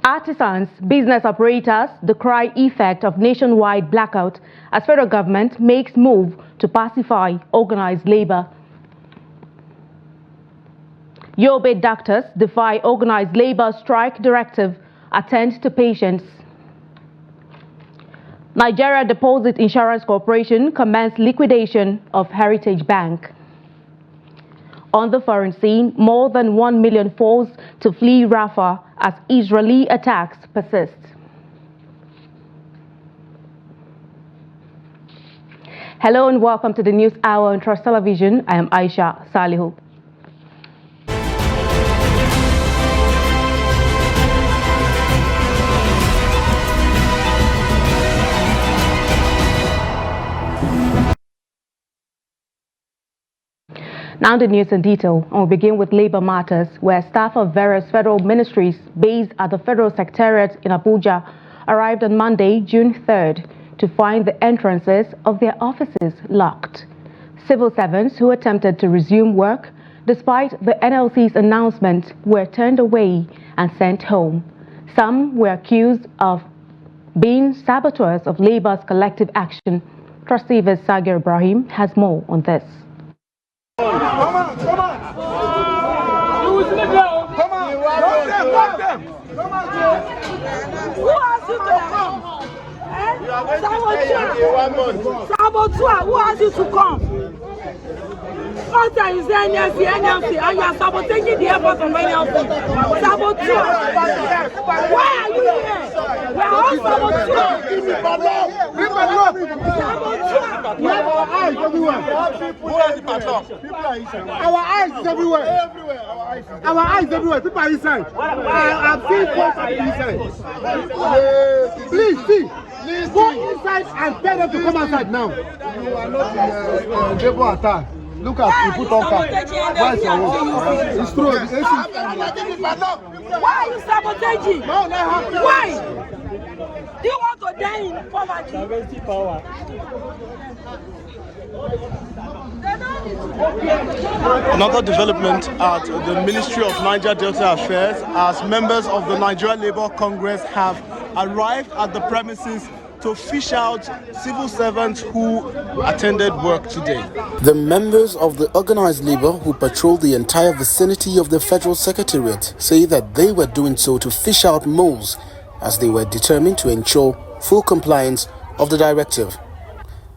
Artisans, business operators decry effect of nationwide blackout as federal government makes move to pacify organized labor. Yobe doctors defy organized labor strike directive, attend to patients. Nigeria Deposit Insurance Corporation commenced liquidation of Heritage Bank. On the foreign scene, more than 1 million forced to flee Rafah as Israeli attacks persist. Hello and welcome to the News Hour on Trust Television. I am Aisha Salihu. Now the news in detail, and we'll begin with labor matters, where staff of various federal ministries based at the Federal Secretariat in Abuja arrived on Monday, June 3rd, to find the entrances of their offices locked. Civil servants who attempted to resume work, despite the NLC's announcement, were turned away and sent home. Some were accused of being saboteurs of labor's collective action. Trustee Sagir Ibrahim has more on this. Come on! Come on! Lock them! Come on! Who asked you to come? Saboteur, who asked you to come? What are you saying? NLC, and you are sabotaging the effort of NLC. Saboteur! Why are you here? We are all saboteurs. We have our eyes everywhere. Who has the padlock? Our eyes is everywhere. Our eyes everywhere. People are inside. I've seen folks inside. Please see. Go inside and tell them to come outside now. You are not in labor attack. Look at you put on cap. Why is your work? It's true. Why are you sabotaging? Why? Do you want to die in poverty? Another development at the Ministry of Niger Delta Affairs, as members of the Nigeria Labour Congress have arrived at the premises to fish out civil servants who attended work today. The members of the organized labor who patrolled the entire vicinity of the Federal Secretariat say that they were doing so to fish out moles, as they were determined to ensure full compliance of the directive.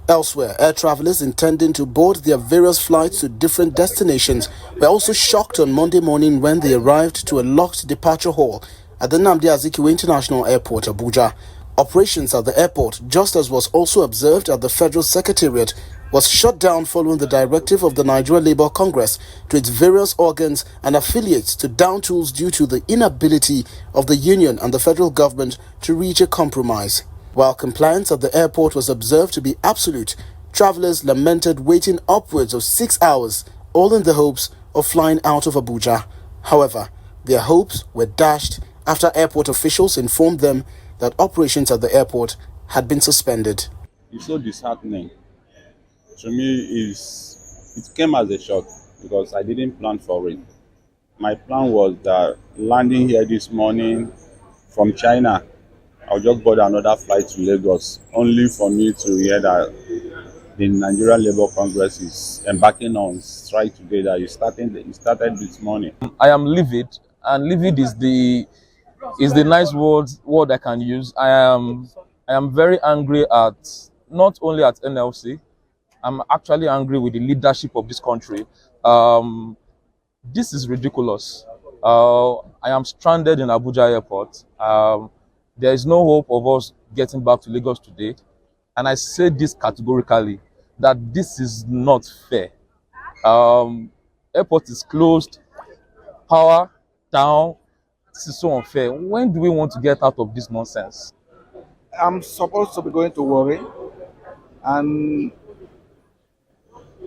Elsewhere, air travelers intending to board their various flights to different destinations were also shocked on Monday morning when they arrived to a locked departure hall at the Nnamdi Azikiwe International Airport, Abuja. Operations at the airport, just as was also observed at the Federal Secretariat, was shut down following the directive of the Nigeria Labour Congress to its various organs and affiliates to down tools due to the inability of the union and the federal government to reach a compromise. While compliance at the airport was observed to be absolute, travelers lamented waiting upwards of 6 hours, all in the hopes of flying out of Abuja. However, their hopes were dashed after airport officials informed them that operations at the airport had been suspended. It's so disheartening. To me, it came as a shock because I didn't plan for it. My plan was that landing here this morning from China, I'll just board another flight to Lagos, only for me to hear that the Nigerian Labour Congress is embarking on strike today. That it started this morning. I am livid, and livid is the nice word I can use. I am very angry at not only at NLC. I'm actually angry with the leadership of this country. This is ridiculous. I am stranded in Abuja airport. There is no hope of us getting back to Lagos today. And I say this categorically, that this is not fair. Airport is closed, power down. This is so unfair. When do we want to get out of this nonsense? I'm supposed to be going to Warri, and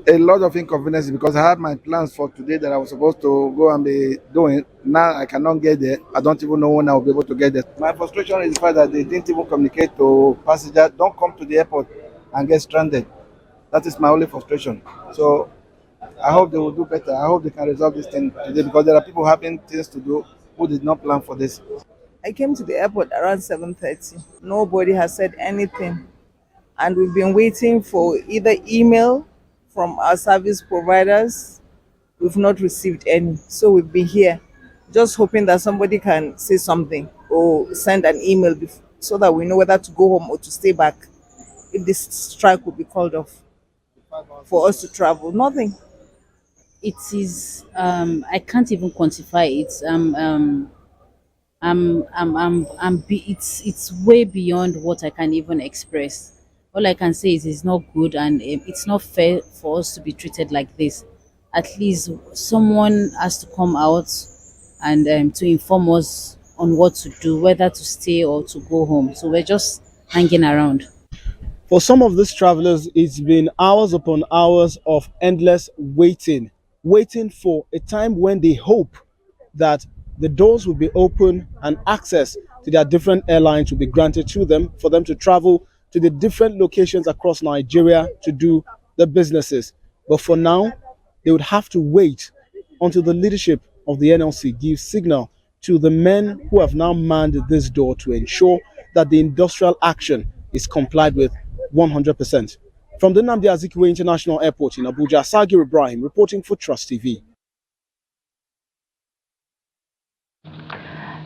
a lot of inconvenience because I had my plans for today that I was supposed to go and be doing. Now I cannot get there. I don't even know when I'll be able to get there. My frustration is the fact that they didn't even communicate to passengers, don't come to the airport and get stranded. That is my only frustration. So I hope they will do better. I hope they can resolve this thing today because there are people having things to do who did not plan for this. I came to the airport around 7:30. Nobody has said anything. And we've been waiting for either email from our service providers. We've not received any. So we've been here just hoping that somebody can say something or send an email so that we know whether to go home or to stay back if this strike will be called off for us to travel. Nothing. It is I can't even quantify it. It's way beyond what I can even express. All I can say is it's not good, and it's not fair for us to be treated like this. At least someone has to come out and to inform us on what to do, whether to stay or to go home. So we're just hanging around. For some of these travelers, it's been hours upon hours of endless waiting, waiting for a time when they hope that the doors will be open and access to their different airlines will be granted to them for them to travel to the different locations across Nigeria to do the businesses. But for now, they would have to wait until the leadership of the NLC gives signal to the men who have now manned this door to ensure that the industrial action is complied with 100%. From the Nnamdi Azikiwe International Airport in Abuja, Sagir Ibrahim reporting for Trust TV.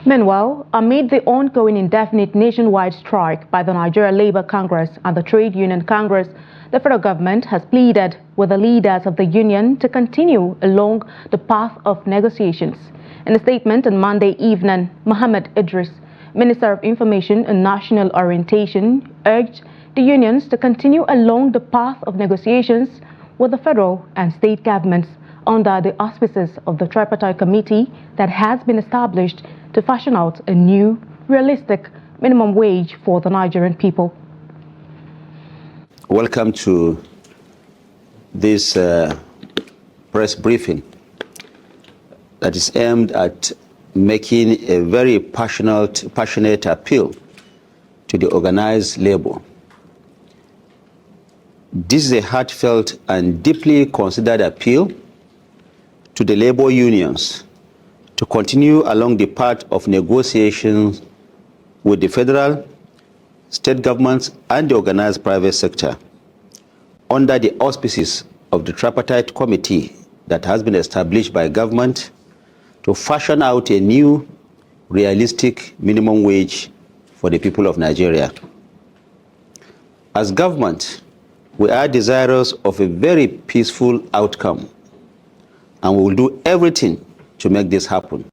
Meanwhile, amid the ongoing indefinite nationwide strike by the Nigeria Labour Congress and the Trade Union Congress, the federal government has pleaded with the leaders of the union to continue along the path of negotiations. In a statement on Monday evening, Mohammed Idris, Minister of Information and National Orientation, urged the unions to continue along the path of negotiations with the federal and state governments under the auspices of the tripartite committee that has been established to fashion out a new, realistic minimum wage for the Nigerian people. Welcome to this press briefing that is aimed at making a very passionate appeal to the organized labor. This is a heartfelt and deeply considered appeal to the labor unions to continue along the path of negotiations with the federal, state governments, and the organized private sector under the auspices of the tripartite committee that has been established by government to fashion out a new, realistic minimum wage for the people of Nigeria. As government, we are desirous of a very peaceful outcome, and we will do everything to make this happen.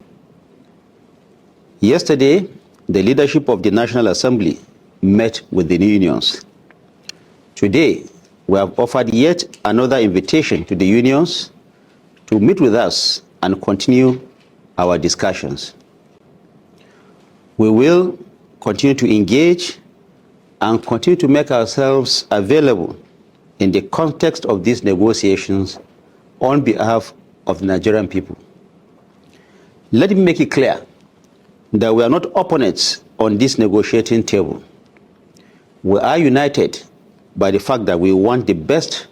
Yesterday, the leadership of the National Assembly met with the unions. Today, we have offered yet another invitation to the unions to meet with us and continue our discussions. We will continue to engage and continue to make ourselves available in the context of these negotiations on behalf of the Nigerian people. Let me make it clear that we are not opponents on this negotiating table. We are united by the fact that we want the best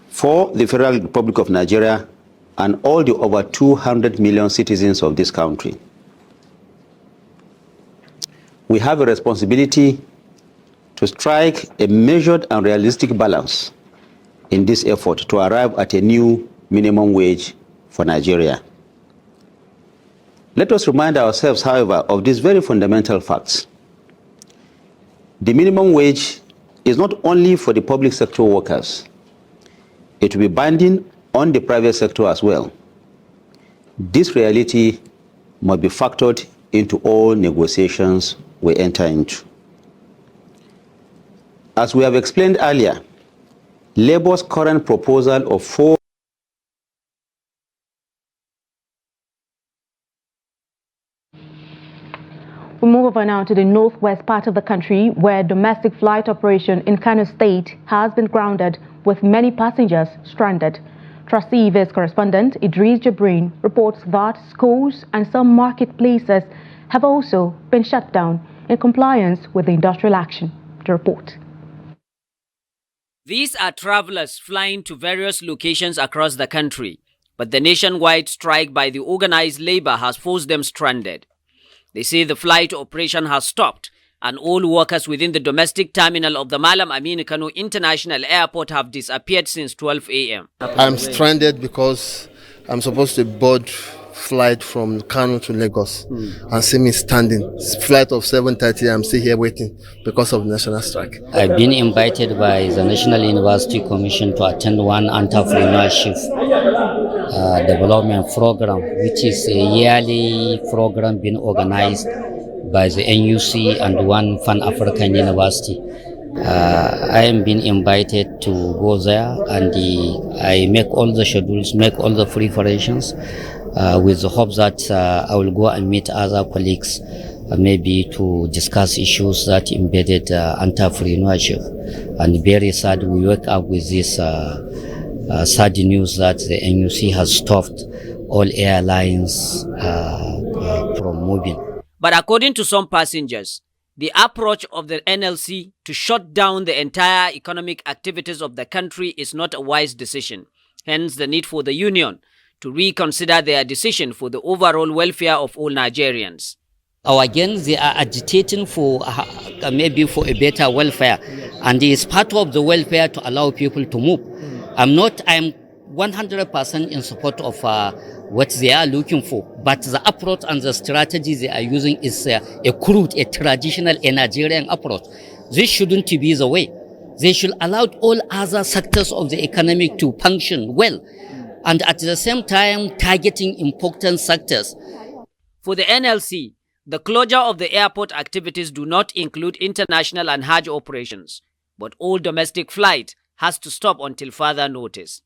for the Federal Republic of Nigeria and all the over 200 million citizens of this country. We have a responsibility to strike a measured and realistic balance in this effort to arrive at a new minimum wage for Nigeria. Let us remind ourselves, however, of these very fundamental facts. The minimum wage is not only for the public sector workers. It will be binding on the private sector as well. This reality must be factored into all negotiations we enter into. As we have explained earlier, Labour's current proposal of 4 We move over now to the northwest part of the country, where domestic flight operation in Kano State has been grounded with many passengers stranded. Trust TV's correspondent Idris Jabrin reports that schools and some marketplaces have also been shut down in compliance with the industrial action. The report. These are travelers flying to various locations across the country, but the nationwide strike by the organized labor has forced them stranded. They say the flight operation has stopped and all workers within the domestic terminal of the Malam Aminu Kano International Airport have disappeared since 12 a.m. I'm stranded because I'm supposed to board flight from Kano to Lagos and see me standing. Flight of 7:30, I'm still here waiting because of the national strike. I've been invited by the National University Commission to attend one entrepreneurship development program, which is a yearly program being organized by the NUC and one Pan-African University. I am being invited to go there, and I make all the schedules, make all the preparations with the hope that I will go and meet other colleagues, maybe to discuss issues that embedded entrepreneurship. And very sad, we wake up with this sad news that the NUC has stopped all airlines from moving. But according to some passengers, the approach of the NLC to shut down the entire economic activities of the country is not a wise decision. Hence, the need for the union to reconsider their decision for the overall welfare of all Nigerians. Again, they are agitating for maybe for a better welfare, and it is part of the welfare to allow people to move. I'm 100% in support of what they are looking for, but the approach and the strategy they are using is a crude, a traditional, a Nigerian approach. This shouldn't be the way. They should allow all other sectors of the economy to function well, and at the same time targeting important sectors. For the NLC, the closure of the airport activities do not include international and Hajj operations, but all domestic flight has to stop until further notice.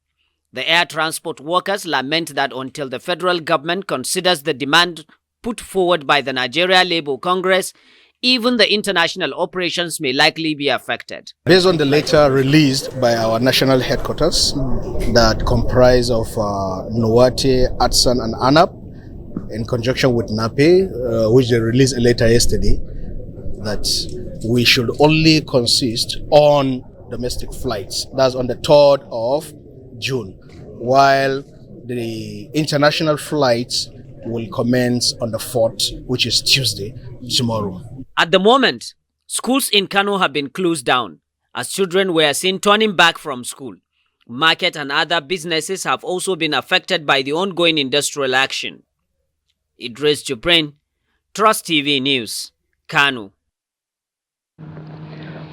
The air transport workers lament that until the federal government considers the demand put forward by the Nigeria Labour Congress, even the international operations may likely be affected. Based on the letter released by our national headquarters that comprise of Nuwate, Atsan and ANAP in conjunction with NAPE, which they released a letter yesterday, that we should only consist on domestic flights. That's on the 3rd of June, while the international flights will commence on the 4th, which is Tuesday, tomorrow. At the moment, schools in Kano have been closed down as children were seen turning back from school. Market and other businesses have also been affected by the ongoing industrial action. Idris Jubrin, Trust TV News, Kano.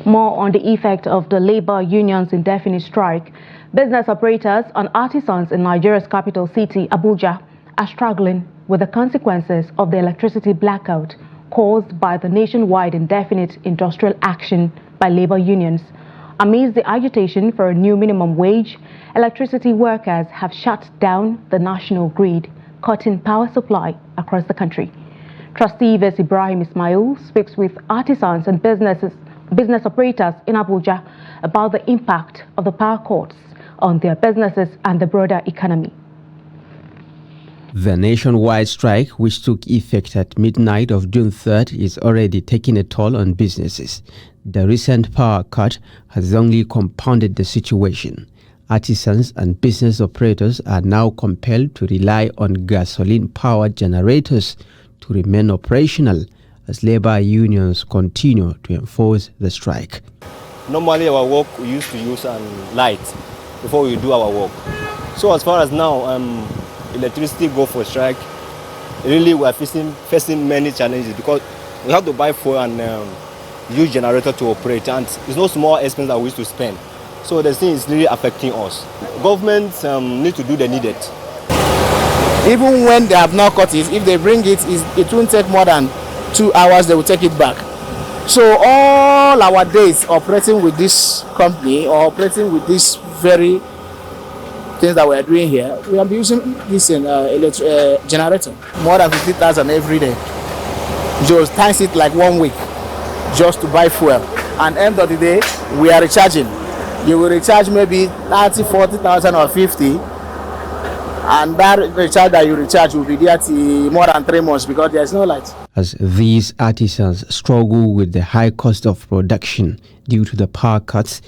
More on the effect of the labor union's indefinite strike. Business operators and artisans in Nigeria's capital city, Abuja, are struggling with the consequences of the electricity blackout caused by the nationwide indefinite industrial action by labor unions. Amidst the agitation for a new minimum wage, electricity workers have shut down the national grid, cutting power supply across the country. Trustee Ves Ibrahim Ismail speaks with artisans and business operators in Abuja about the impact of the power cuts on their businesses and the broader economy. The nationwide strike, which took effect at midnight of June 3rd, is already taking a toll on businesses. The recent power cut has only compounded the situation. Artisans and business operators are now compelled to rely on gasoline-powered generators to remain operational as labor unions continue to enforce the strike. Normally our work, we used to use light before we do our work. So as far as now, electricity go for strike, really we are facing many challenges because we have to buy fuel and use generator to operate, and it's no small expense that we used to spend. So the thing is really affecting us. Government need to do the needed. Even when they have not cut it, if they bring it, it won't take more than 2 hours, they will take it back. So all our days operating with this company or operating with this very things that we are doing here, we are using this generator. More than 50,000 every day. Just times it like 1 week just to buy fuel. And end of the day, we are recharging. You will recharge maybe 30, 40,000 or 50. And that recharge that you recharge will be there till more than 3 months because there's no light. As these artisans struggle with the high cost of production due to the power cuts,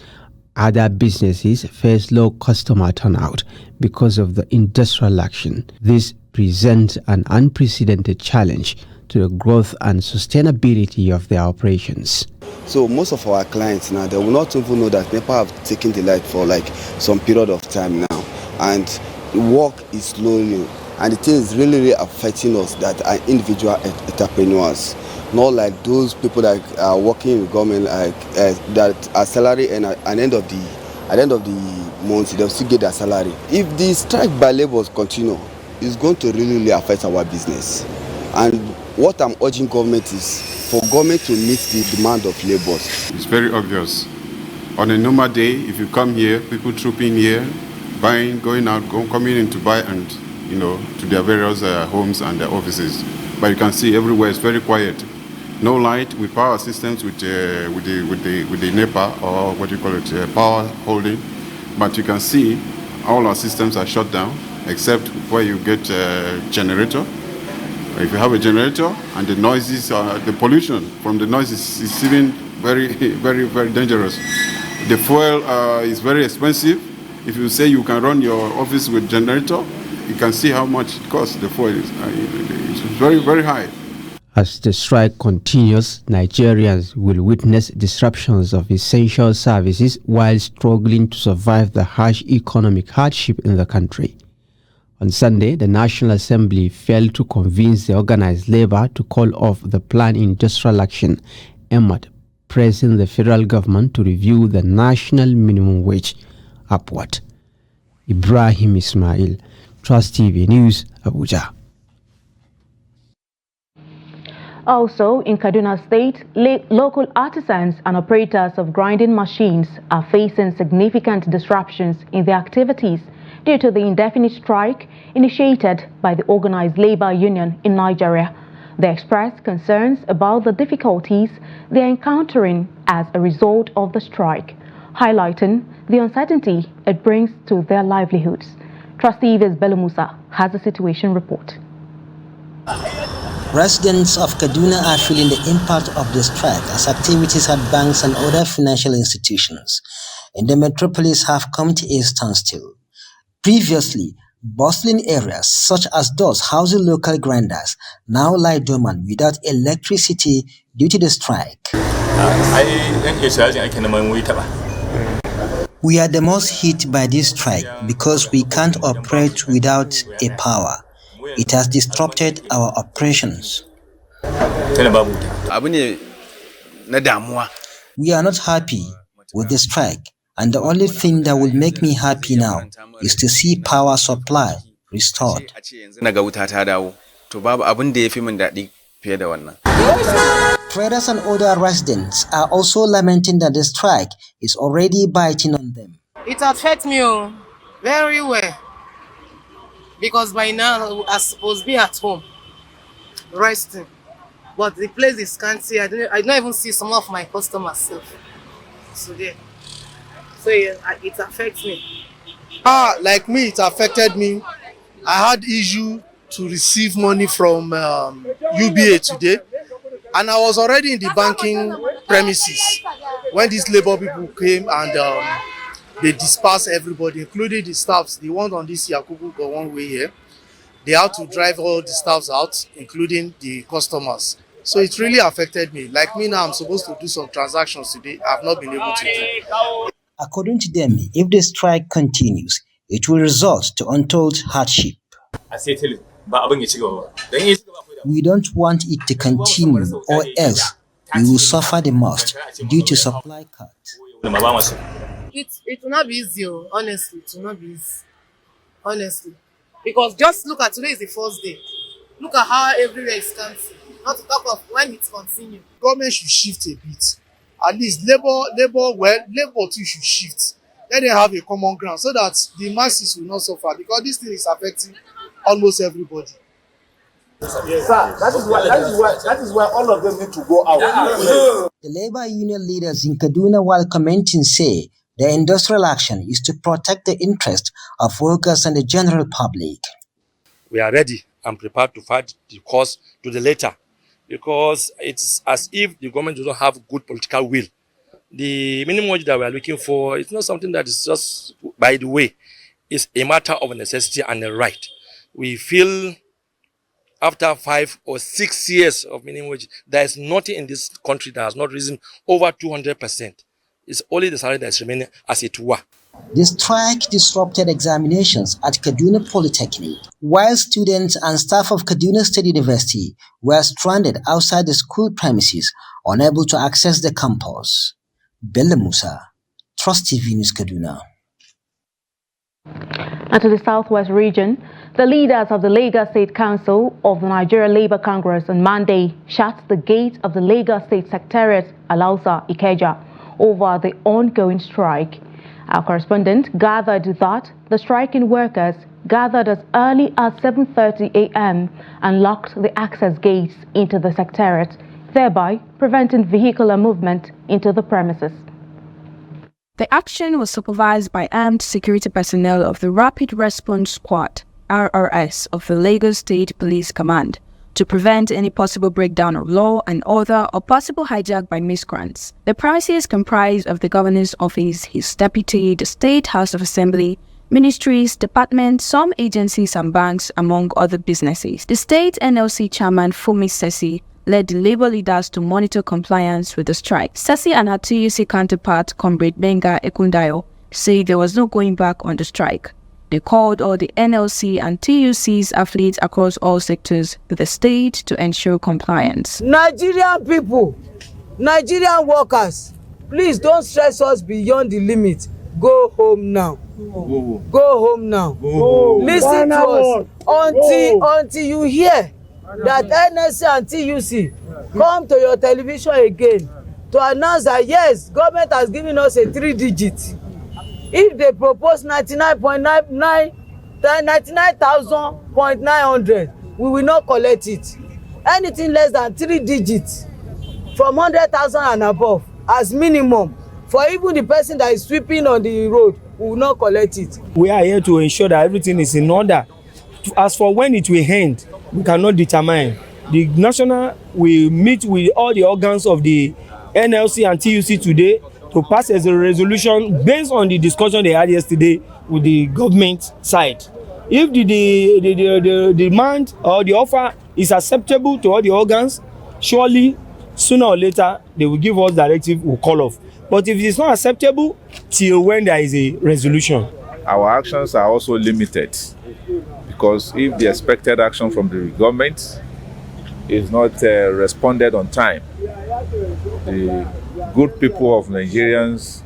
other businesses face low customer turnout because of the industrial action. This presents an unprecedented challenge to the growth and sustainability of their operations. So most of our clients now, they will not even know that NEPA have taken the light for like some period of time now. And the work is slowly, and it is really affecting us that are individual entrepreneurs. Not like those people that are working in the government, like that are salary, and at the end of the month they'll still get their salary. If the strike by labours continue, it's going to really affect our business. And what I'm urging government is for government to meet the demand of labours. It's very obvious. On a normal day, if you come here, people trooping here, buying, going out, coming in to buy, and to their various homes and their offices. But you can see everywhere it's very quiet. No light. We power systems with the NEPA, or what you call it, power holding. But you can see all our systems are shut down except where you get a generator. If you have a generator, and the noises, the pollution from the noises is even very, very, very dangerous. The fuel is very expensive. If you say you can run your office with generator, you can see how much it costs. The fuel is it's very, very high. As the strike continues, Nigerians will witness disruptions of essential services while struggling to survive the harsh economic hardship in the country. On Sunday, the National Assembly failed to convince the organized labor to call off the planned industrial action aimed at pressing the federal government to review the national minimum wage upward. Ibrahim Ismail, Trust TV News, Abuja. Also, in Kaduna State, local artisans and operators of grinding machines are facing significant disruptions in their activities due to the indefinite strike initiated by the organized labor union in Nigeria. They expressed concerns about the difficulties they are encountering as a result of the strike, highlighting the uncertainty it brings to their livelihoods. Trustee Yves Bello Musa has a situation report. Residents of Kaduna are feeling the impact of the strike as activities at banks and other financial institutions in the metropolis have come to a standstill. Previously, bustling areas such as those housing local grinders now lie dormant without electricity due to the strike. We are the most hit by this strike because we can't operate without a power. It has disrupted our operations. We are not happy with the strike, and the only thing that will make me happy now is to see power supply restored. Traders and other residents are also lamenting that the strike is already biting on them. It affects me very well, because by now I'm supposed to be at home resting, but the place is scanty. I don't even see some of my customers today. So yeah, it affects me. Like me, it affected me. I had issue to receive money from UBA today, and I was already in the banking premises when these labor people came and they dispersed everybody, including the staffs. The one on this Yakubu go one way here. They had to drive all the staffs out, including the customers. So it really affected me. Like me now, I'm supposed to do some transactions today. I've not been able to do. According to them, if the strike continues, it will result to untold hardship. We don't want it to continue, or else we will suffer the most due to supply cuts. It will not be easy, honestly. It will not be easy, honestly. Because just look at today is the first day. Look at how everywhere is scanty. Not to talk of when it continues. Government should shift a bit. At least labor too should shift. Let them have a common ground so that the masses will not suffer, because this thing is affecting almost everybody. Yes, sir, that is why all of them need to go out. The labor union leaders in Kaduna, while commenting, say the industrial action is to protect the interest of workers and the general public. We are ready and prepared to fight the cause to the letter, because it's as if the government does not have good political will. The minimum wage that we are looking for is not something that is just by the way. It's a matter of necessity and a right. We feel after 5 or 6 years of minimum wage, there is nothing in this country that has not risen over 200%. It's only the salary that is remaining as it were. The strike disrupted examinations at Kaduna Polytechnic, while students and staff of Kaduna State University were stranded outside the school premises, unable to access the campus. Bello Musa, Trust TV News Kaduna. And to the southwest region, the leaders of the Lagos State Council of the Nigeria Labour Congress on Monday shut the gate of the Lagos State Secretariat, Alausa, Ikeja, over the ongoing strike. Our correspondent gathered that the striking workers gathered as early as 7:30 a.m. and locked the access gates into the Secretariat, thereby preventing vehicular movement into the premises. The action was supervised by armed security personnel of the Rapid Response Squad, RRS, of the Lagos State Police Command, to prevent any possible breakdown of law and order or possible hijack by miscreants. The premises comprise of the Governor's Office, his deputy, the State House of Assembly, ministries, departments, some agencies and banks, among other businesses. The State NLC Chairman Fumi Sesi led the labor leaders to monitor compliance with the strike. Sesi and her TUC counterpart, Comrade Benga Ekundayo, say there was no going back on the strike. They called all the NLC and TUC's athletes across all sectors to the state to ensure compliance. Nigerian people, Nigerian workers, please don't stress us beyond the limit. Go home now. Go home now. Listen to us until you hear that NLC and TUC come to your television again to announce that yes, government has given us a 3-digit. If they propose 99,900, we will not collect it. Anything less than 3 digits, from 100,000 and above, as minimum, for even the person that is sweeping on the road, we will not collect it. We are here to ensure that everything is in order. As for when it will end, we cannot determine. The national will meet with all the organs of the NLC and TUC today to pass as a resolution based on the discussion they had yesterday with the government side. If the demand or the offer is acceptable to all the organs, surely sooner or later they will give us directive, we'll call off. But if it is not acceptable, till when there is a resolution. Our actions are also limited, because if the expected action from the government is not responded on time, the good people of Nigerians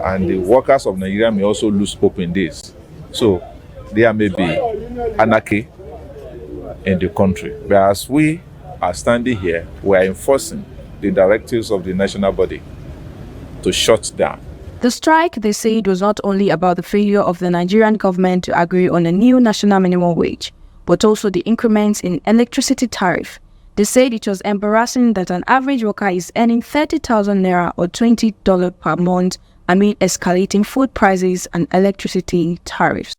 and the workers of Nigeria may also lose hope in this. So there may be anarchy in the country. But as we are standing here, we are enforcing the directives of the national body to shut down. The strike, they said, was not only about the failure of the Nigerian government to agree on a new national minimum wage, but also the increments in electricity tariff. They said it was embarrassing that an average worker is earning 30,000 naira or $20 per month amid escalating food prices and electricity tariffs.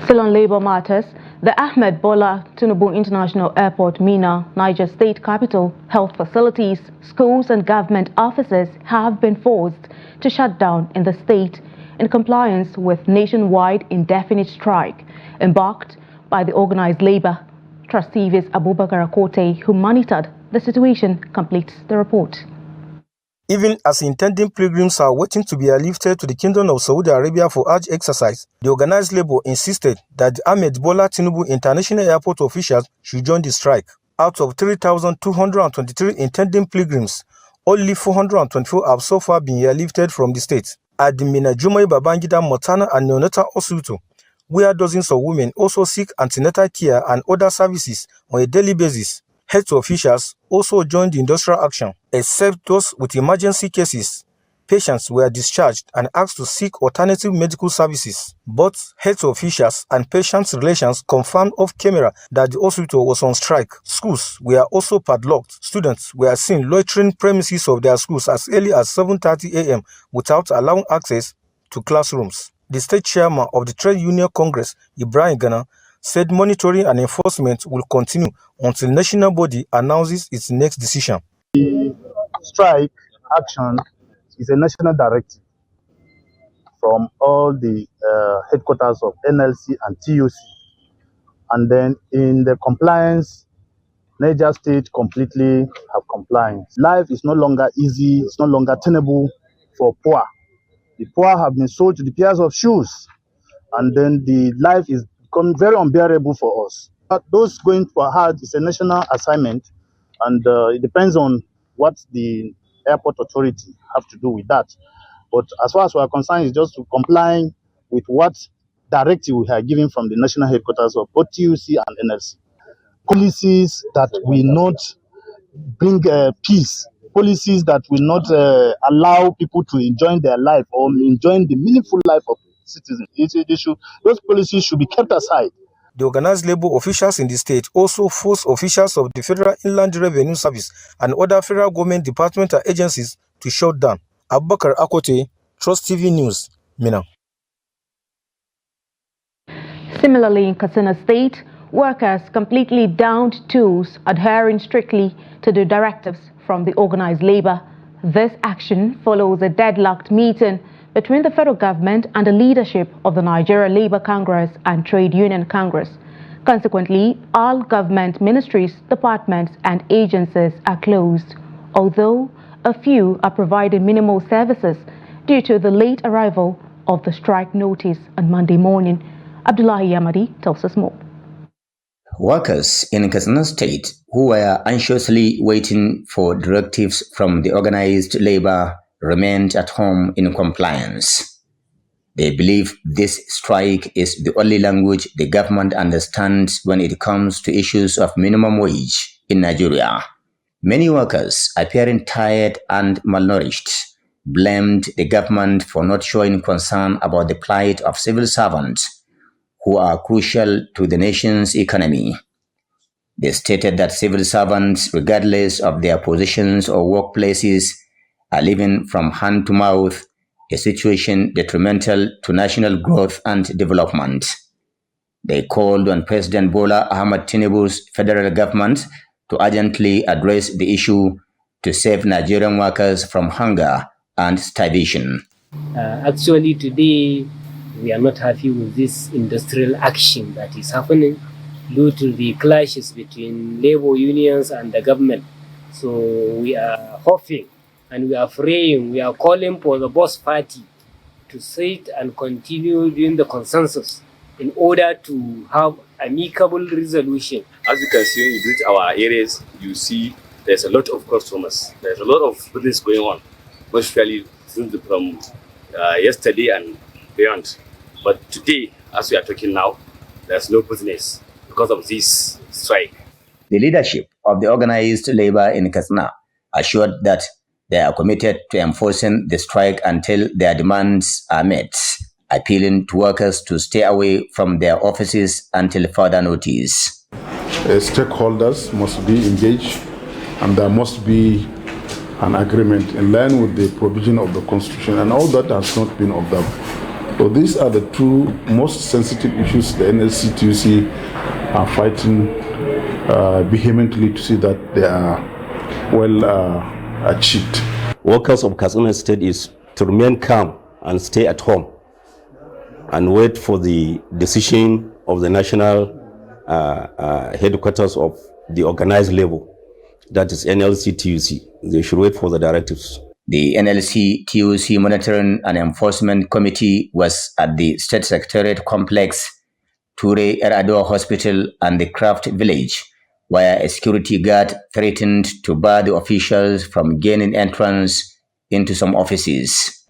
Still on labor matters, the Ahmed Bola Tinubu International Airport, Mina, Niger State capital, health facilities, schools and government offices have been forced to shut down in the state in compliance with nationwide indefinite strike embarked by the organized labor. Trustee Abubakar Akote, who monitored the situation, completes the report. Even as intending pilgrims are waiting to be airlifted to the Kingdom of Saudi Arabia for Hajj exercise, the organized labor insisted that the Ahmed Bola Tinubu International Airport officials should join the strike. Out of 3,223 intending pilgrims, only 424 have so far been airlifted from the state. At the Mina Jumai Babangida Maternal and Neonatal Hospital, where dozens of women also seek antenatal care and other services on a daily basis, health officials also joined the industrial action. Except those with emergency cases, patients were discharged and asked to seek alternative medical services. Both health officials and patients' relations confirmed off camera that the hospital was on strike. Schools were also padlocked. Students were seen loitering premises of their schools as early as 7:30 a.m. without allowing access to classrooms. The state chairman of the Trade Union Congress, Ibrahim Ghana, said monitoring and enforcement will continue until the national body announces its next decision. The strike action is a national directive from all the headquarters of NLC and TUC And then in the compliance, Niger State completely have compliance. Life is no longer easy, it's no longer tenable for poor. The poor have been sold to the pairs of shoes, and then the life is becoming very unbearable for us. But those going for hard is a national assignment, and it depends on what the airport authority have to do with that. But as far as we are concerned, it's just to comply with what directive we are given from the national headquarters of both TUC and NLC. Policies that will not bring peace, policies that will not allow people to enjoy their life or enjoy the meaningful life of citizens. Those policies should be kept aside. The organized labor officials in the state also force officials of the Federal Inland Revenue Service and other federal government departmental agencies to shut down. Abubakar Akote, Trust TV News, Mina. Similarly, in Katsina State, workers completely downed tools, adhering strictly to the directives from the organized labor. This action follows a deadlocked meeting between the federal government and the leadership of the Nigeria Labour Congress and Trade Union Congress. Consequently, all government ministries, departments and agencies are closed, although a few are providing minimal services due to the late arrival of the strike notice on Monday morning. Abdullahi Yamadi tells us more. Workers in Katsina State who were anxiously waiting for directives from the organized labor remained at home in compliance. They believe this strike is the only language the government understands when it comes to issues of minimum wage in Nigeria. Many workers, appearing tired and malnourished, blamed the government for not showing concern about the plight of civil servants who are crucial to the nation's economy. They stated that civil servants, regardless of their positions or workplaces, are living from hand to mouth, a situation detrimental to national growth and development. They called on President Bola Ahmed Tinubu's federal government to urgently address the issue to save Nigerian workers from hunger and starvation. Actually, today, we are not happy with this industrial action that is happening due to the clashes between labor unions and the government. So we are hoping and we are praying, we are calling for the boss party to sit and continue doing the consensus in order to have amicable resolution. As you can see, when you visit our areas, you see there's a lot of customers. There's a lot of business going on, especially since from yesterday and beyond. But today, as we are talking now, there's no business because of this strike. The leadership of the organized labor in Katsina assured that they are committed to enforcing the strike until their demands are met, appealing to workers to stay away from their offices until further notice. Stakeholders must be engaged and there must be an agreement in line with the provision of the Constitution, and all that has not been observed. So these are the two most sensitive issues the NLC TUC are fighting vehemently to see that they are well achieved. Workers of Katsina State is to remain calm and stay at home and wait for the decision of the national headquarters of the organized labor, that is NLC TUC. They should wait for the directives. The NLC TUC Monitoring and Enforcement Committee was at the State Secretariat Complex, Ture Erado Hospital and the Craft Village, where a security guard threatened to bar the officials from gaining entrance into some offices.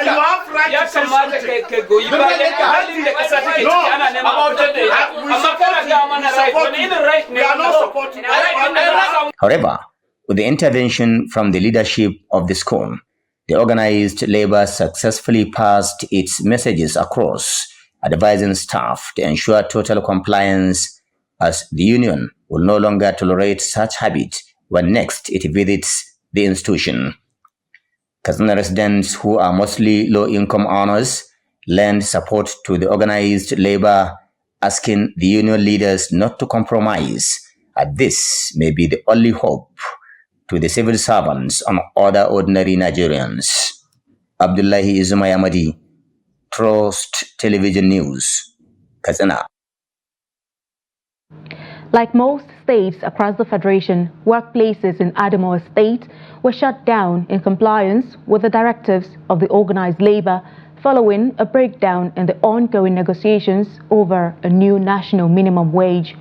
However, with the intervention from the leadership of the school, the organized labor successfully passed its messages across, advising staff to ensure total compliance, as the union will no longer tolerate such habit when next it visits the institution. Katsina residents, who are mostly low-income earners, lend support to the organized labor, asking the union leaders not to compromise, as this may be the only hope to the civil servants and other ordinary Nigerians. Abdullahi Yamadi, Trust Television News, Katsina. Like most states across the Federation, workplaces in Adamawa State were shut down in compliance with the directives of the organized labor following a breakdown in the ongoing negotiations over a new national minimum wage.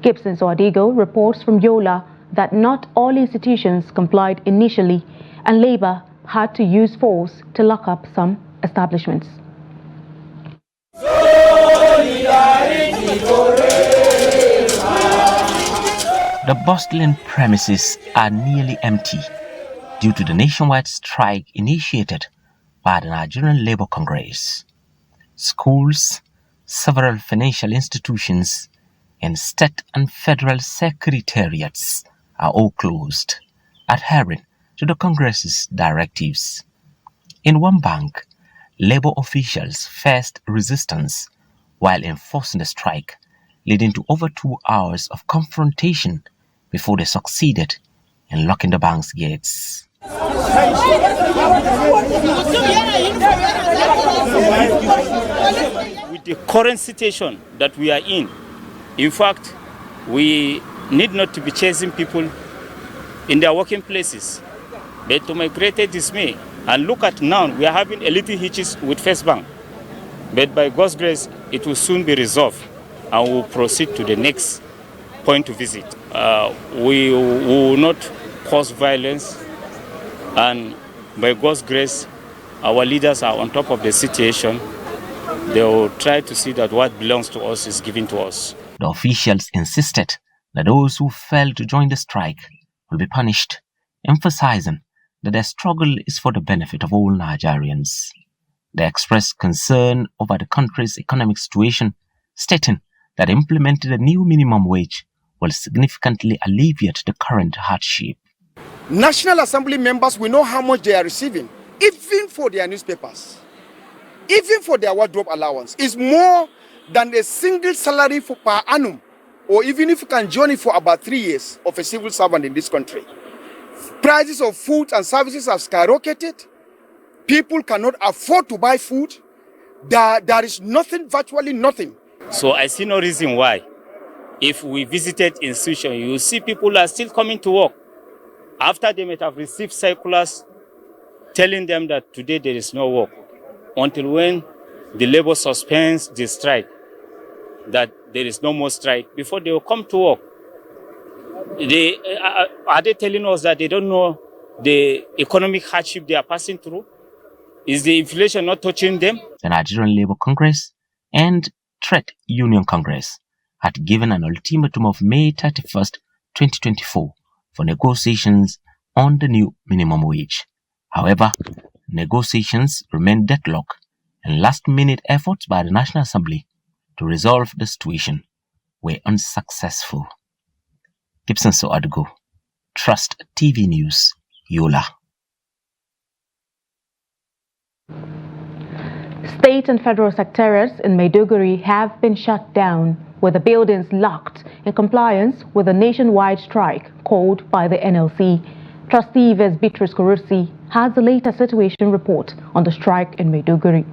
Gibson Soadigo reports from Yola that not all institutions complied initially and labor had to use force to lock up some establishments. The bustling premises are nearly empty due to the nationwide strike initiated by the Nigerian Labour Congress. Schools, several financial institutions, and state and federal secretariats are all closed, adhering to the Congress's directives. In one bank, Labour officials faced resistance while enforcing the strike, leading to over 2 hours of confrontation before they succeeded in locking the bank's gates. With the current situation that we are in fact, we need not to be chasing people in their working places. But to my greater dismay, and look at now, we are having a little hitches with First Bank. But by God's grace, it will soon be resolved and we'll proceed to the next point to visit. We will not cause violence, and by God's grace, our leaders are on top of the situation. They will try to see that what belongs to us is given to us. The officials insisted that those who failed to join the strike will be punished, emphasizing that their struggle is for the benefit of all Nigerians. They expressed concern over the country's economic situation, stating that implementing a new minimum wage will significantly alleviate the current hardship. National Assembly members will know how much they are receiving, even for their newspapers, even for their wardrobe allowance. It's more than a single salary for per annum, or even if you can journey for about 3 years of a civil servant in this country. Prices of food and services have skyrocketed. People cannot afford to buy food. There is nothing, virtually nothing. So I see no reason why, if we visited institution, you will see people are still coming to work after they might have received circulars telling them that today there is no work, until when the labor suspends the strike, that there is no more strike, before they will come to work. Are they telling us that they don't know the economic hardship they are passing through? Is the inflation not touching them? The Nigerian Labour Congress and Trade Union Congress had given an ultimatum of May 31st, 2024 for negotiations on the new minimum wage. However, negotiations remained deadlocked, and last-minute efforts by the National Assembly to resolve the situation were unsuccessful. Gibson Soadigo, Trust TV News, Yola. State and federal secretariats in Maiduguri have been shut down, with the buildings locked in compliance with a nationwide strike called by the NLC. Trustee Yves Beatrice Kurusi has the latest situation report on the strike in Maiduguri.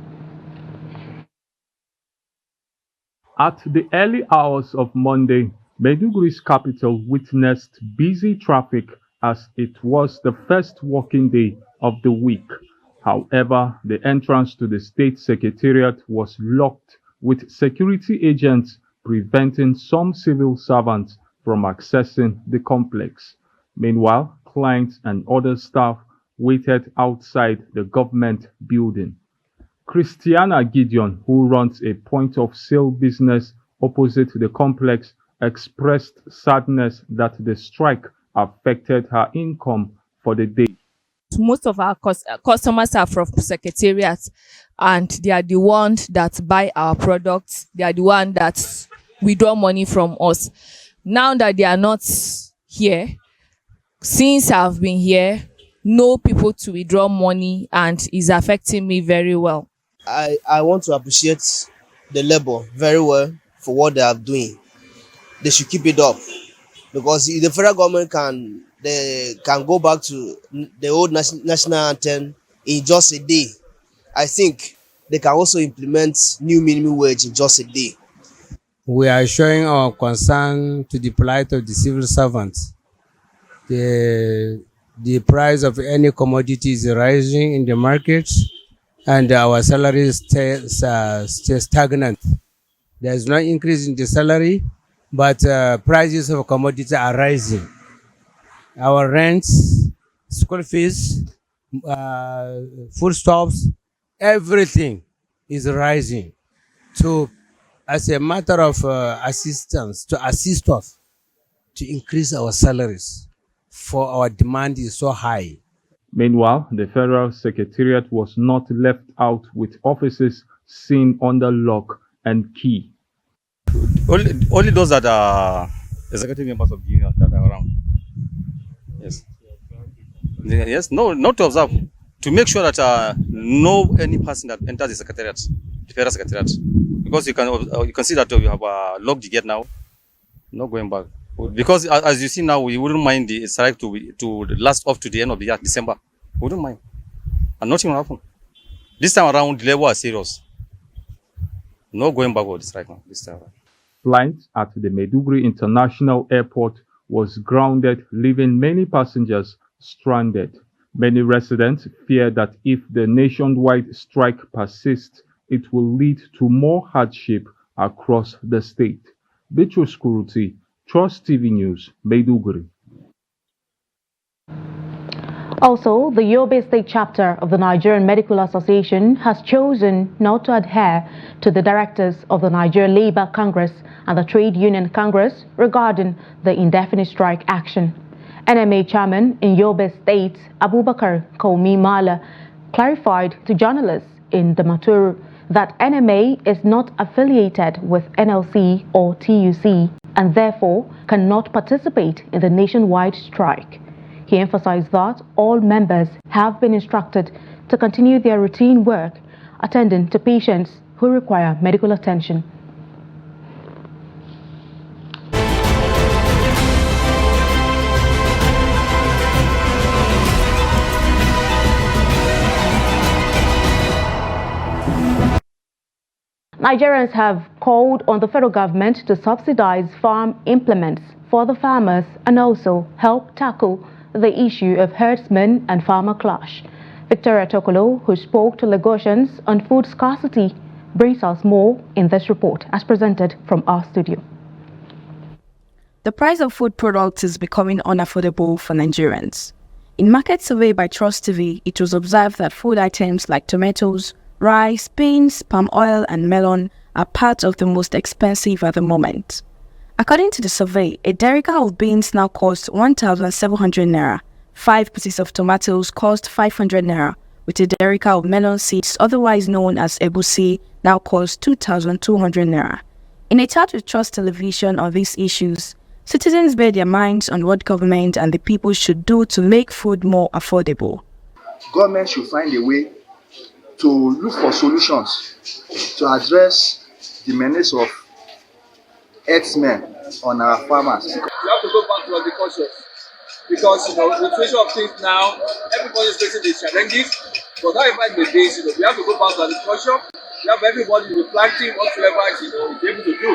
At the early hours of Monday, Maiduguri's capital witnessed busy traffic as it was the first working day of the week. However, the entrance to the state secretariat was locked, with security agents preventing some civil servants from accessing the complex. Meanwhile, clients and other staff waited outside the government building. Christiana Gideon, who runs a point-of-sale business opposite the complex, expressed sadness that the strike affected her income for the day. Most of our customers are from secretariats, and they are the ones that buy our products. They are the ones that withdraw money from us. Now that they are not here, since I've been here, no people to withdraw money, and is affecting me very well. I want to appreciate the labor very well for what they are doing. They should keep it up, because the federal government can go back to the old national anthem in just a day. I think they can also implement new minimum wage in just a day. We are showing our concern to the plight of the civil servants. The price of any commodity is rising in the market, and our salaries stay stagnant. There is no increase in the salary, but prices of commodity are rising. Our rents, school fees, foodstuffs, everything is rising. So, as a matter of assistance, to assist us to increase our salaries, for our demand is so high. Meanwhile, the Federal Secretariat was not left out with offices seen under lock and key. Only those that are executive members of the union that are around. Yes. Yes, no, not to observe. To make sure that no any person that enters the secretariat, the Federal Secretariat, because you can see that we have locked the gate now, not going back. Because as you see now, we wouldn't mind the strike to last up to the end of the year, December. We wouldn't mind, and nothing will happen. This time around, the level is serious. No going back with the strike now. This time around. Flight at the Maiduguri International Airport was grounded, leaving many passengers stranded. Many residents fear that if the nationwide strike persists, it will lead to more hardship across the state. Beatrice Kuruti, Trust TV News, Maiduguri. Also, the Yobe State chapter of the Nigerian Medical Association has chosen not to adhere to the directives of the Nigerian Labour Congress and the Trade Union Congress regarding the indefinite strike action. NMA chairman in Yobe State, Abubakar Komi Mala, clarified to journalists in Damaturu that NMA is not affiliated with NLC or TUC and therefore cannot participate in the nationwide strike. He emphasized that all members have been instructed to continue their routine work, attending to patients who require medical attention. Nigerians have called on the federal government to subsidize farm implements for the farmers and also help tackle the issue of herdsmen and farmer clash. Victoria Tokolo, who spoke to Lagosians on food scarcity, brings us more in this report as presented from our studio. The price of food products is becoming unaffordable for Nigerians. In market survey by Trust TV, it was observed that food items like tomatoes, rice, beans, palm oil and melon are part of the most expensive at the moment. According to the survey, a derica of beans now costs 1,700 naira, 5 pieces of tomatoes cost 500 naira, with a derica of melon seeds, otherwise known as egusi, now costs 2,200 naira. In a chat with Trust Television on these issues, citizens made their minds on what government and the people should do to make food more affordable. Government should find a way to look for solutions to address the menace of herdsmen on our farmers. We have to go back to agriculture because the situation of things now, everybody is facing these challenges. But however it may be, we have to go back to agriculture. We have everybody to be planting whatsoever is able to do.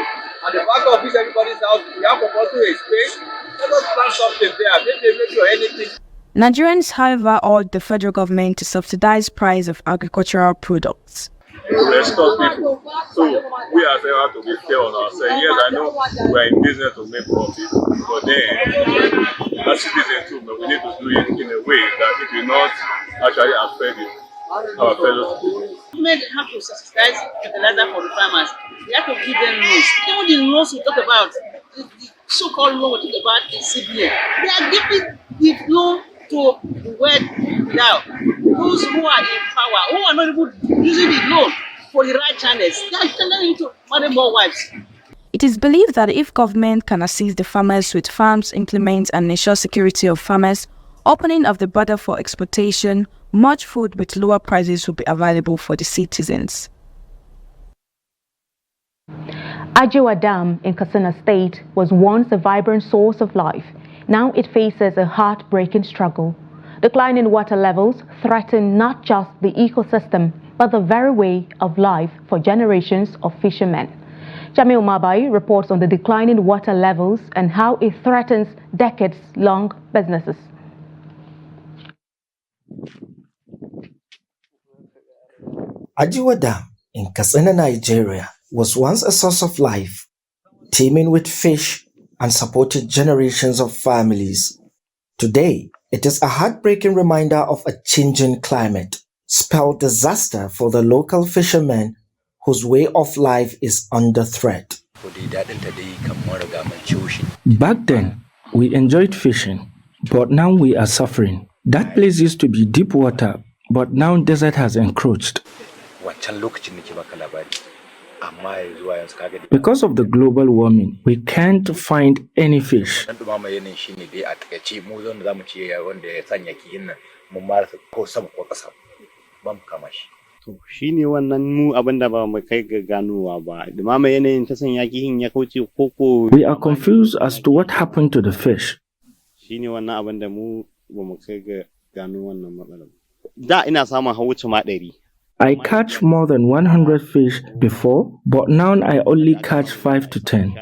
And the fact of this, everybody's out. We have compulsory space. Let us plant something there, maybe or anything. Nigerians, however, urged the federal government to subsidize price of agricultural products. To extort people. So we as well have to be fair on ourselves. Yes, I know we are in business to make profit, but then as citizens too, we need to do it in a way that it will not actually affect our fellow citizens. Government have to subsidize fertilizer for the farmers. We have to give them loans. Even the loans we talk about, the so-called loan we talk about the CBN, they are giving the loan to where now those who are in power, who are not even using the loan for the right channels, they are telling to marry more wives. It is believed that if government can assist the farmers with farms, implements and ensure security of farmers, opening of the border for exportation, much food with lower prices will be available for the citizens. Abuja Dam in Katsina State was once a vibrant source of life. Now it faces a heartbreaking struggle. Declining water levels threaten not just the ecosystem, but the very way of life for generations of fishermen. Jamil Mabai reports on the declining water levels and how it threatens decades-long businesses. Abuja Dam in Katsina, Nigeria was once a source of life, teeming with fish and supported generations of families. Today, it is a heartbreaking reminder of a changing climate, spelled disaster for the local fishermen whose way of life is under threat. Back then, we enjoyed fishing, but now we are suffering. That place used to be deep water, but now desert has encroached. Because of the global warming, we can't find any fish. Shine wannan mu abinda ba mu kai ga ganowa ba. Dumama yanayin ta sanya kihin ya kauce koko. We are confused as to what happened to the fish. Shine wannan abinda mu ba mu kai ga gano wannan matsalar. Da ina samun hawuce ma 100. I catch more than 100 fish before, but now I only catch 5 to 10.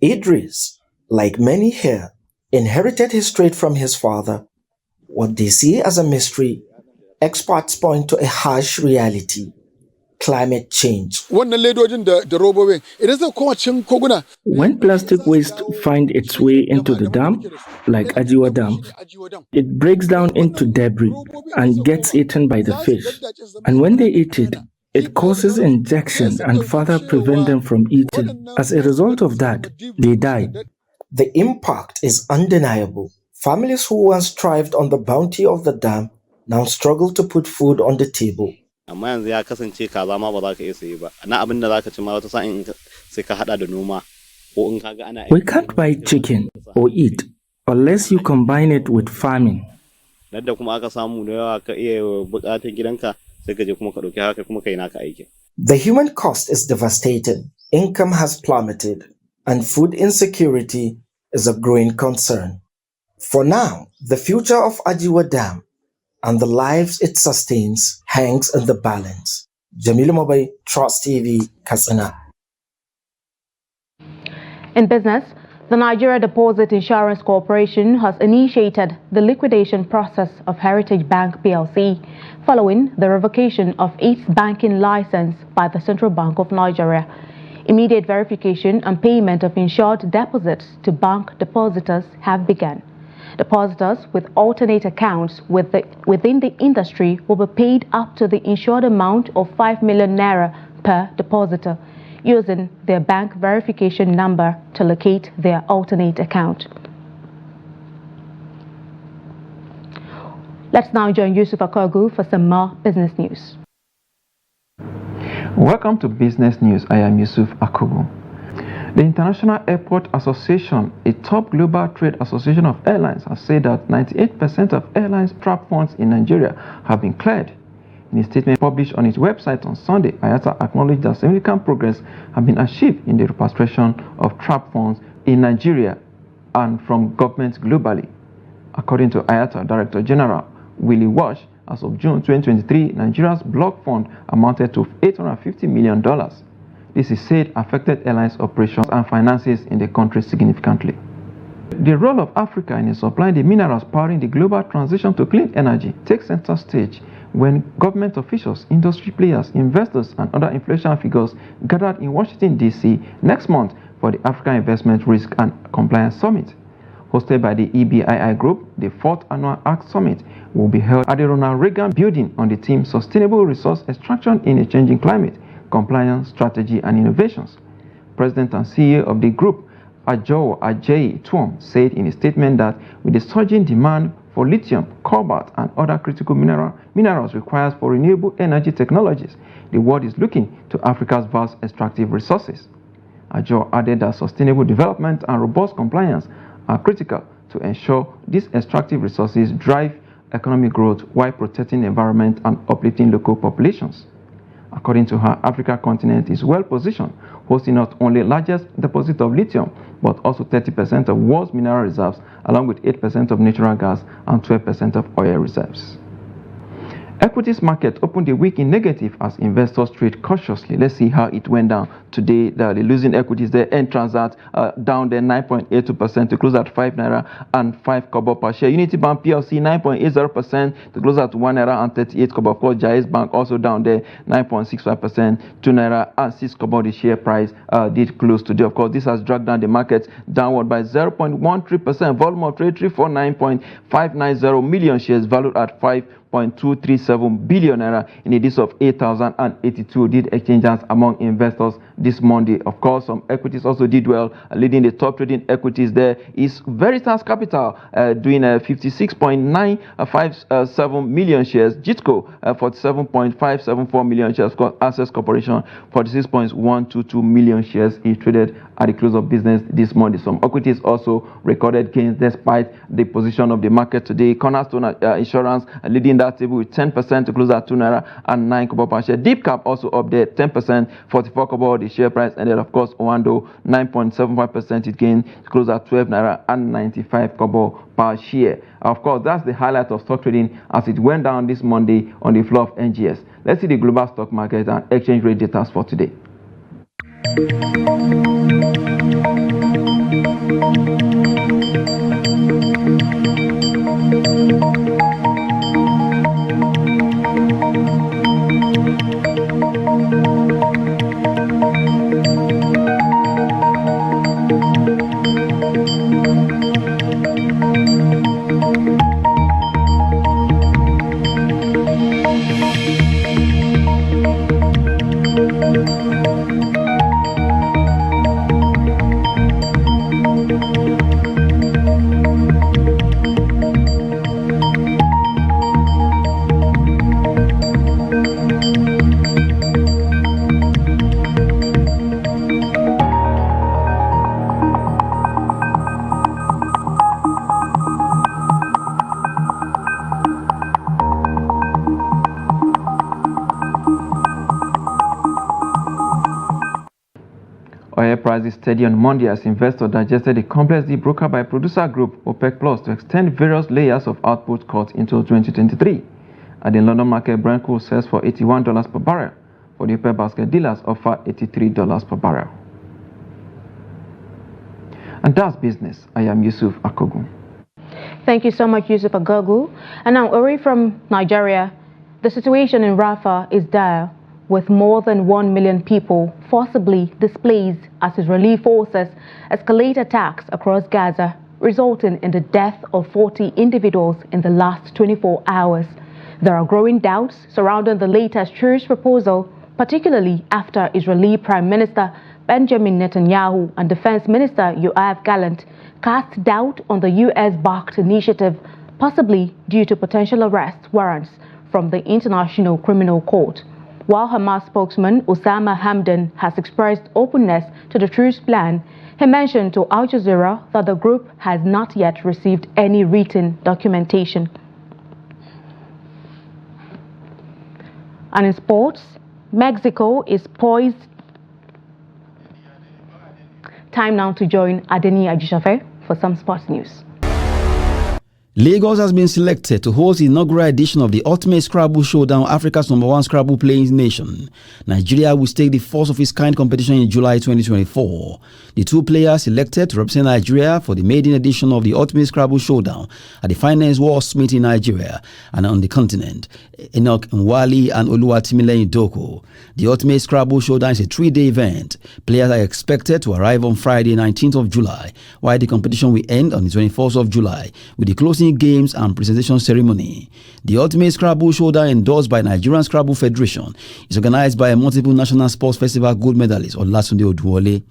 Idris, like many here, inherited his trade from his father. What they see as a mystery, experts point to a harsh reality: climate change. When plastic waste finds its way into the dam, like Abuja Dam, it breaks down into debris and gets eaten by the fish. And when they eat it, it causes injection and further prevent them from eating. As a result of that, they die. The impact is undeniable. Families who once thrived on the bounty of the dam now struggle to put food on the table. Amma yanzu ya kasance kaza ma ba za ka iya sayi ba. Na abin da za ka ci ma wata sa'in sai ka hada da noma ko in kaga ana. We can't buy chicken or eat unless you combine it with farming. Dadda kuma aka samu da yawa ka iya bukatar gidanka sai ka je kuma ka dauki haka kuma kai naka aikin. The human cost is devastating. Income has plummeted and food insecurity is a growing concern. For now, the future of Abuja Dam and the lives it sustains hangs in the balance. Jamilu Mabai, Trust TV, Katsina. In business, the Nigeria Deposit Insurance Corporation has initiated the liquidation process of Heritage Bank PLC following the revocation of its banking license by the Central Bank of Nigeria. Immediate verification and payment of insured deposits to bank depositors have begun. Depositors with alternate accounts within the industry will be paid up to the insured amount of 5 million naira per depositor, using their bank verification number to locate their alternate account. Let's now join Yusuf Akogu for some more business news. Welcome to Business News. I am Yusuf Akogu. The International Airport Association, a top global trade association of airlines, has said that 98% of airlines trap funds in Nigeria have been cleared. In a statement published on its website on Sunday, IATA acknowledged that significant progress has been achieved in the repatriation of trap funds in Nigeria and from governments globally. According to IATA Director General Willie Walsh, as of June 2023, Nigeria's block fund amounted to $850 million. This is said affected airlines' operations and finances in the country significantly. The role of Africa in supplying the minerals powering the global transition to clean energy takes center stage when government officials, industry players, investors, and other influential figures gathered in Washington, D.C. next month for the Africa Investment Risk and Compliance Summit. Hosted by the EBII Group, the 4th Annual ACT Summit will be held at the Ronald Reagan Building on the theme Sustainable Resource Extraction in a Changing Climate, Compliance, Strategy, and Innovations. President and CEO of the group, Ajo Ajay Tuom, said in a statement that with the surging demand for lithium, cobalt, and other critical minerals required for renewable energy technologies, the world is looking to Africa's vast extractive resources. Ajo added that sustainable development and robust compliance are critical to ensure these extractive resources drive economic growth while protecting the environment and uplifting local populations. According to her, Africa continent is well positioned, hosting not only largest deposit of lithium, but also 30% of world's mineral reserves, along with 8% of natural gas and 12% of oil reserves. Equities market opened the week in negative as investors trade cautiously. Let's see how it went down today. The losing equities there end Transat down there 9.82% to close at 5 naira and 5 kobo per share. Unity Bank PLC 9.80% to close at 1 naira and 38 kobo. Of course, Jais Bank also down there 9.65%, 2 naira and 6 kobo. The share price did close today. Of course, this has dragged down the market downward by 0.13%. Volume of trade 349.590 million shares valued at 5.237 billion naira in a days of 8,082 did exchanges among investors this Monday. Of course, some equities also did well. Leading the top trading equities there is Veritas Capital doing 56.957 million shares. Jitco 47.574 million shares. Of course, Access Corporation 46.122 million shares is traded at the close of business this Monday. Some equities also recorded gains despite the position of the market today. Cornerstone Insurance leading that table with 10% to close at 2 naira and 9 kobo per share. Deep Cap also up there 10%, 44 kobo the share price, and then of course Owando 9.75% it gained to close at 12 naira and 95 kobo per share. Of course, that's the highlight of stock trading as it went down this Monday on the floor of NGS. Let's see the global stock market and exchange rate data for today. Oil price is steady on Monday as investors digested a complex deal brokered by producer group OPEC Plus to extend various layers of output cuts into 2023. At the London market, Brent crude sells for $81 per barrel. For the OPEC basket, dealers offer $83 per barrel. And that's business. I am Yusuf Akogun. Thank you so much, Yusuf Agogu. And now, away from Nigeria, the situation in Rafah is dire, with more than 1 million people forcibly displaced as Israeli forces escalate attacks across Gaza, resulting in the death of 40 individuals in the last 24 hours. There are growing doubts surrounding the latest truce proposal, particularly after Israeli Prime Minister Benjamin Netanyahu and Defense Minister Yoav Gallant cast doubt on the US-backed initiative, possibly due to potential arrest warrants from the International Criminal Court. While Hamas spokesman Osama Hamdan has expressed openness to the truce plan, he mentioned to Al Jazeera that the group has not yet received any written documentation. And in sports, Mexico is poised. Time now to join Adeni Ajishafe for some sports news. Lagos has been selected to host the inaugural edition of the Ultimate Scrabble Showdown, Africa's #1 Scrabble playing nation. Nigeria will stake the first of its kind competition in July 2024. The two players selected to represent Nigeria for the maiden edition of the Ultimate Scrabble Showdown at the finest war summit in Nigeria and on the continent, Enoch Nwali and Oluwatimileni Doko. The Ultimate Scrabble Showdown is a 3-day event. Players are expected to arrive on Friday, 19th of July, while the competition will end on the 24th of July with the closing games and presentation ceremony. The Ultimate Scrabble Showdown, endorsed by Nigerian Scrabble Federation, is organized by a multiple national sports festival gold medalist Olatunde Oduwole.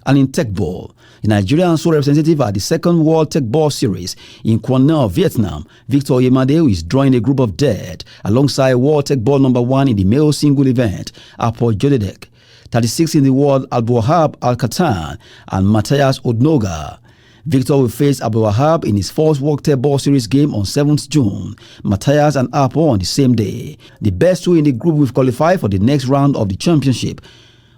And in tech ball, the Nigerian sole representative at the second World Tech Ball Series in Quang, Vietnam, Victor Oyemade, is drawing a group of dead alongside World Tech Ball #1 in the male single event, Apo Jodedek, 36 in the world, Abdulwahab Al-Katan and Matthias Odnoga. Victor will face Abu Wahab in his first World Tech Ball Series game on 7th June. Matthias and Apo on the same day. The best two in the group will qualify for the next round of the championship.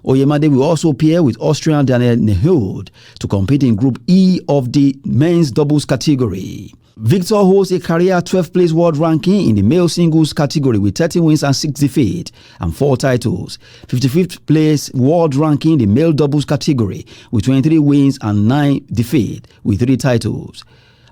Oyemade will also pair with Austrian Daniel Nehud to compete in Group E of the men's doubles category. Victor holds a career 12th place world ranking in the male singles category with 30 wins and 6 defeats and 4 titles. 55th place world ranking in the male doubles category with 23 wins and 9 defeats with 3 titles.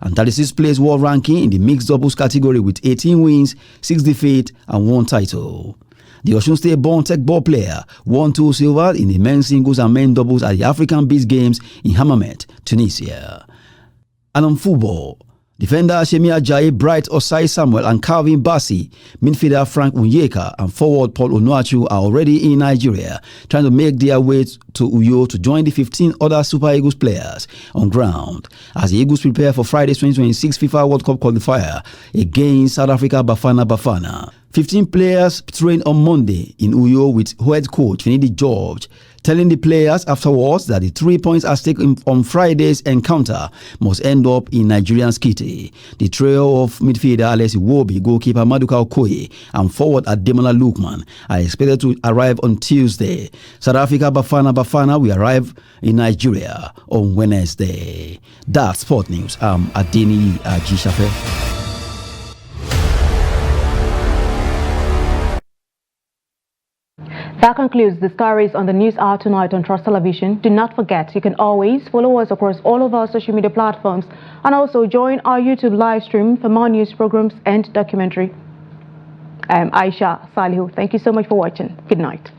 And 36th place world ranking in the mixed doubles category with 18 wins, 6 defeats and 1 title. The Osun State-born tech ball player won 2 silver in the men's singles and men's doubles at the African Beach Games in Hammamet, Tunisia. And on football, defender Shemi Ajayi, Bright Osai Samuel and Calvin Bassey, midfielder Frank Onyeka and forward Paul Onuachu are already in Nigeria, trying to make their way to Uyo to join the 15 other Super Eagles players on ground as the Eagles prepare for Friday's 2026 FIFA World Cup qualifier against South Africa Bafana. 15 players trained on Monday in Uyo with head coach Finidi George, telling the players afterwards that the 3 points at stake on Friday's encounter must end up in Nigerian Skitty. The trio of midfielder Alessi Wobi, goalkeeper Maduka Okoye, and forward Ademola Lookman are expected to arrive on Tuesday. South Africa Bafana will arrive in Nigeria on Wednesday. That's Sport News. I'm Adeni Ajishafe. That concludes the stories on the News Hour tonight on Trust Television. Do not forget, you can always follow us across all of our social media platforms and also join our YouTube live stream for more news programs and documentary. I'm Aisha Salihu. Thank you so much for watching. Good night.